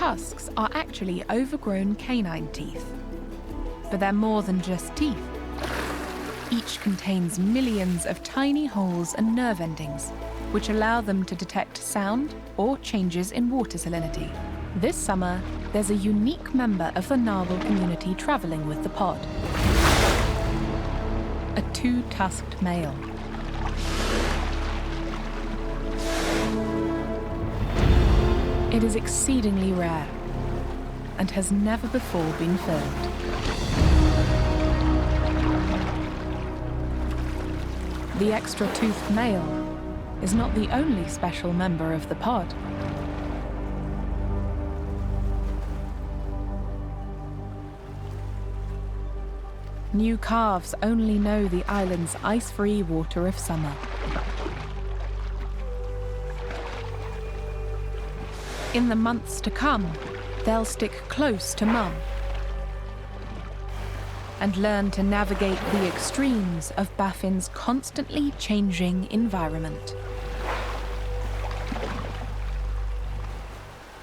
tusks are actually overgrown canine teeth. But they're more than just teeth. Each contains millions of tiny holes and nerve endings, which allow them to detect sound or changes in water salinity. This summer, there's a unique member of the narval community traveling with the pod. A two-tusked male. It is exceedingly rare and has never before been filmed. The extra-toothed male is not the only special member of the pod. New calves only know the island's ice-free water of summer. In the months to come, they'll stick close to Mum and learn to navigate the extremes of Baffin's constantly changing environment.